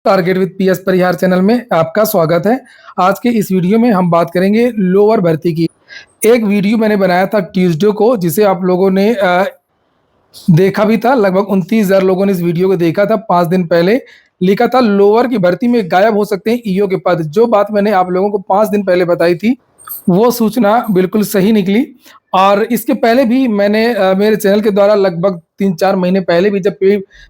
Target with PS Parihar channel में आपका स्वागत है। आज के इस वीडियो में हम बात करेंगे लोअर भर्ती की। एक वीडियो मैंने बनाया था ट्यूसडे को, जिसे आप लोगों ने देखा भी था। लगभग 29,000 लोगों ने इस वीडियो को देखा था। 5 दिन पहले लिखा था लोअर की भर्ती में गायब हो सकते हैं ईओ के पद। जो बात मैंने आप लोगों को 5 दिन पहले बताई थी, वो सूचना बिल्कुल सही निकली। और इसके पहले भी मैंने मेरे चैनल के द्वारा लगभग 3-4 महीने पहले भी, जब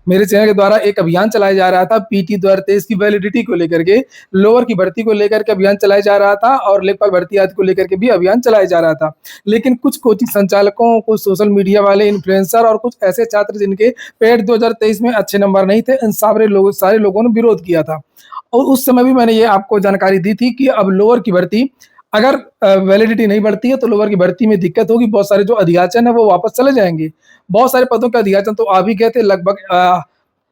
मेरे चैनल के द्वारा एक अभियान चलाया जा रहा था पीटी 2023 की वैलिडिटी को लेकर के, लोअर की भर्ती को लेकर के अभियान चलाया जा रहा था और लेखपाल भर्ती आदि को लेकर के भी अभियान चलाया जा रहा था। लेकिन कुछ कोचिंग संचालकों, कुछ सोशल मीडिया वाले इन्फ्लुएंसर और कुछ ऐसे छात्र जिनके पेट 2023 में अच्छे नंबर नहीं थे, इन सारे लोगों ने विरोध किया था। और उस समय भी मैंने ये आपको जानकारी दी थी कि अब लोअर की भर्ती अगर वैलिडिटी नहीं बढ़ती है तो लोअर की भर्ती में दिक्कत होगी। बहुत सारे जो अधियाचन है वो वापस चले जाएंगे। बहुत सारे पदों के अधियाचन तो आ भी गए थे। लगभग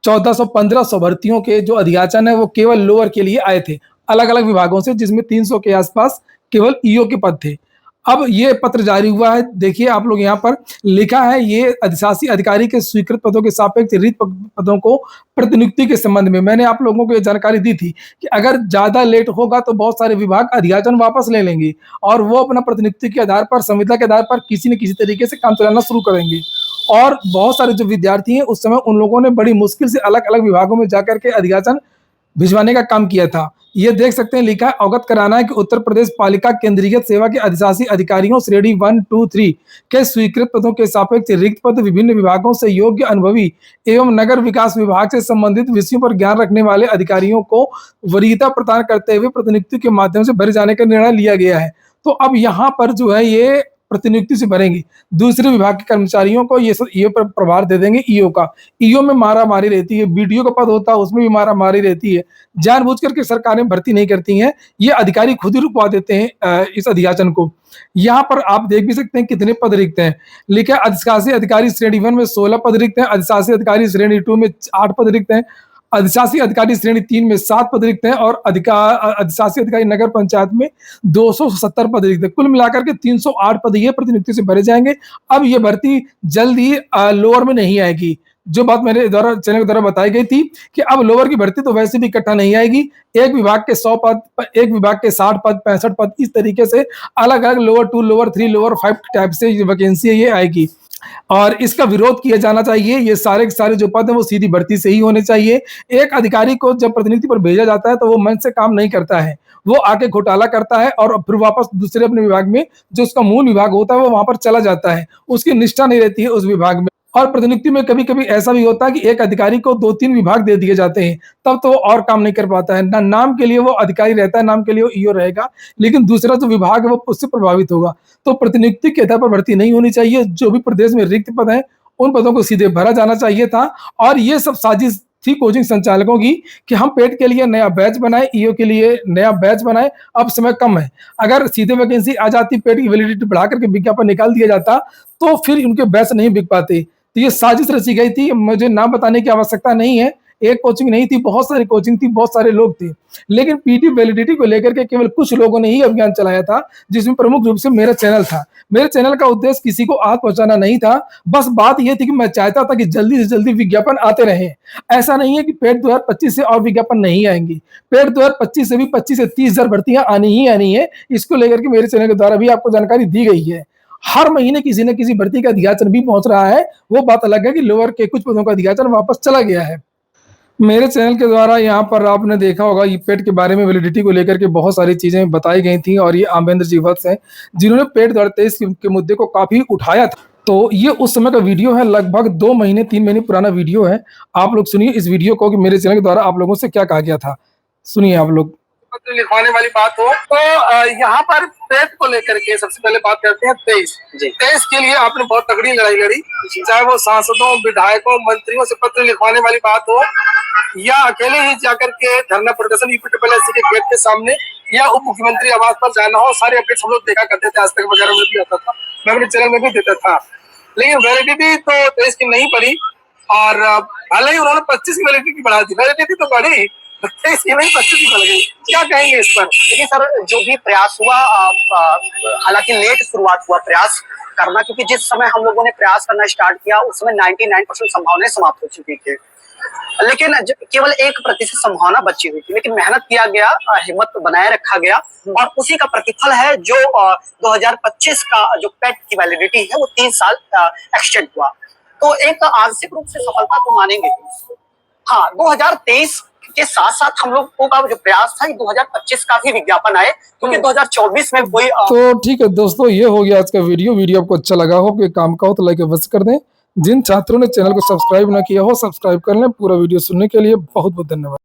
1400-1500 भर्तियों के जो अधियाचन है वो केवल लोअर के लिए आए थे, अलग अलग विभागों से, जिसमें 300 के आसपास केवल ईओ के पद थे। अब ये पत्र जारी हुआ है। देखिए आप लोग, यहाँ पर लिखा है, ये अधिशासी अधिकारी के स्वीकृत पदों के सापेक्ष रिक्त पदों को प्रतिनियुक्ति के संबंध में मैंने आप लोगों को ये जानकारी दी थी कि अगर ज्यादा लेट होगा तो बहुत सारे विभाग अधियाचन वापस ले लेंगे और वो अपना प्रतिनियुक्ति के आधार पर, संविदा के आधार पर किसी न किसी तरीके से काम चलाना शुरू करेंगे। और बहुत सारे जो विद्यार्थी हैं उस समय उन लोगों ने बड़ी मुश्किल से अलग अलग विभागों में जाकर के अधियाचन भिजवाने का काम किया था। ये देख सकते हैं, लिखा है, अवगत कराना है कि उत्तर प्रदेश पालिका केंद्रीयत सेवा के अधिशासी अधिकारियों श्रेणी 1, 2, 3 के स्वीकृत पदों के सापेक्ष रिक्त पद विभिन्न विभागों से योग्य, अनुभवी एवं नगर विकास विभाग से संबंधित विषयों पर ज्ञान रखने वाले अधिकारियों को वरीयता प्रदान करते हुए प्रतिनियुक्ति के माध्यम से भरे जाने का निर्णय लिया गया है। तो अब यहाँ पर जो है ये प्रतिनियुक्ति से भरेंगे। दूसरे विभाग के कर्मचारियों को ये ईओ पर प्रभार दे देंगे। ईओ का, ईओ में मारा मारी रहती है, बीडीओ का पद होता है उसमें भी मारा मारी रहती है। जानबूझ करके सरकारें भर्ती नहीं करती हैं, ये अधिकारी खुद ही रुकवा देते हैं इस अधियाचन को। यहाँ पर आप देख भी सकते हैं कितने पद रिक्त हैं। लिखा, अधिशासी अधिकारी श्रेणी 1 में 16 पद रिक्त हैं, अधिशासी अधिकारी श्रेणी 2 में 8 पद रिक्त हैं, अधिशासी अधिकारी श्रेणी 3 में 7 पद रिक्त हैं और अधिशासी अधिकारी नगर पंचायत में 270 पद रिक्त हैं। कुल मिलाकर के 308 पद ये प्रतिनियुक्ति से भरे जाएंगे। अब ये भर्ती जल्द ही लोअर में नहीं आएगी। जो बात मेरे द्वारा चैनल के द्वारा बताई गई थी कि अब लोअर की भर्ती तो वैसे भी इकट्ठा नहीं आएगी। एक विभाग के 100 पद, एक विभाग के 60 पद, 65 पद, इस तरीके से अलग अलग लोअर 2, लोअर 3, लोअर 5 टाइप से वैकेंसी ये आएगी और इसका विरोध किया जाना चाहिए। ये सारे के सारे जो पद हैं वो सीधी भर्ती से ही होने चाहिए। एक अधिकारी को जब प्रतिनियुक्ति पर भेजा जाता है तो वो मन से काम नहीं करता है, वो आके घोटाला करता है और फिर वापस दूसरे अपने विभाग में, जो उसका मूल विभाग होता है, वो वहां पर चला जाता है। उसकी निष्ठा नहीं रहती है उस विभाग में। और प्रतिनियुक्ति में कभी कभी ऐसा भी होता है कि एक अधिकारी को 2-3 विभाग दे दिए जाते हैं, तब तो वो और काम नहीं कर पाता है। ना नाम के लिए वो अधिकारी रहता है, नाम के लिए वो ईओ रहेगा, लेकिन दूसरा जो विभाग है वो उससे प्रभावित होगा। तो प्रतिनियुक्ति के आधार पर भर्ती नहीं होनी चाहिए। जो भी प्रदेश में रिक्त पद हैं उन पदों को सीधे भरा जाना चाहिए था। और ये सब साजिश थी कोचिंग संचालकों की कि हम पेट के लिए नया बैच बनाए, ईओ के लिए नया बैच बनाए। अब समय कम है, अगर सीधे वैकेंसी आ जाती, पेट की वैलिडिटी बढ़ा करके विज्ञापन निकाल दिया जाता तो फिर उनके बैच नहीं बिक पाते। तो ये साजिश रची गई थी। मुझे नाम बताने की आवश्यकता नहीं है, एक कोचिंग नहीं थी, बहुत सारी कोचिंग थी, बहुत सारे लोग थे। लेकिन पीटी वैलिडिटी को लेकर के केवल कुछ लोगों ने ही अभियान चलाया था, जिसमें प्रमुख रूप से मेरा चैनल था। मेरे चैनल का उद्देश्य किसी को आग पहुंचाना नहीं था, बस बात यह थी कि मैं चाहता था कि जल्दी से जल्दी विज्ञापन आते रहे। ऐसा नहीं है कि पेट 2025 से और विज्ञापन नहीं आएंगी। पेट 2025 से भी 25 से 30,000 भर्तियां आनी ही आनी है। इसको लेकर के मेरे चैनल के द्वारा भी आपको जानकारी दी गई है। हर महीने किसी न किसी भर्ती का अधियाचन भी पहुंच रहा है। वो बात अलग है कि लोअर के कुछ पदों का अधियाचन वापस चला गया है। मेरे चैनल के द्वारा यहाँ पर आपने देखा होगा ये पेट के बारे में वैलिडिटी को लेकर के बहुत सारी चीजें बताई गई थी और ये आमेंद्र जी वत्स हैं जिन्होंने पेट 2023 के मुद्दे को काफी उठाया था। तो ये उस समय का वीडियो है, लगभग 2 महीने 3 महीने पुराना वीडियो है। आप लोग सुनिए इस वीडियो को कि मेरे चैनल के द्वारा आप लोगों से क्या कहा गया था। सुनिए आप लोग। पत्र लिखवाने वाली बात हो तो यहाँ पर पेट को लेकर के सबसे पहले बात करते हैं 23 के लिए आपने बहुत तगड़ी लड़ाई लड़ी, चाहे वो सांसदों, विधायकों, मंत्रियों से पत्र लिखवाने वाली बात हो या अकेले ही जाकर के धरना प्रदर्शन यूपीएससी के गेट के सामने या उप मुख्यमंत्री आवास पर जाना हो। सारे अपडेट्स हम लोग देखा करते थे, आज तक वगैरह में भी आता था, मैं अपने चैनल में भी देता था। लेकिन वैलिडिटी तो 23 की नहीं पड़ी और भले ही उन्होंने 25 की वैलिडिटी बढ़ा दी, वैलिडिटी तो बढ़ी, 23 की नहीं 25 की बढ़ गई। क्या कहेंगे इस पर? देखिए सर, जो भी प्रयास हुआ, हालांकि लेट शुरुआत हुआ प्रयास करना, क्योंकि जिस समय हम लोगों ने प्रयास करना स्टार्ट किया उस समय 99% संभावनाएं समाप्त हो चुकी थी। लेकिन केवल 1% संभावना बची हुई थी, लेकिन मेहनत किया गया, हिम्मत बनाए रखा गया और उसी का प्रतिफल है जो 2025 का जो पेट की वैलिडिटी है वो 3 साल एक्सटेंड हुआ। तो एक आंशिक रूप से सफलता को मानेंगे। हाँ, 2023 के साथ साथ हम लोगों का जो प्रयास था कि 2025 का भी विज्ञापन आए, क्योंकि 2024 में कोई तो ठीक है दोस्तों, ये हो गया आज का वीडियो आपको अच्छा लगा हो कि काम का हो तो लाइक अवश्य कर दें। जिन छात्रों ने चैनल को सब्सक्राइब ना किया हो सब्सक्राइब कर लें। पूरा वीडियो सुनने के लिए बहुत बहुत धन्यवाद।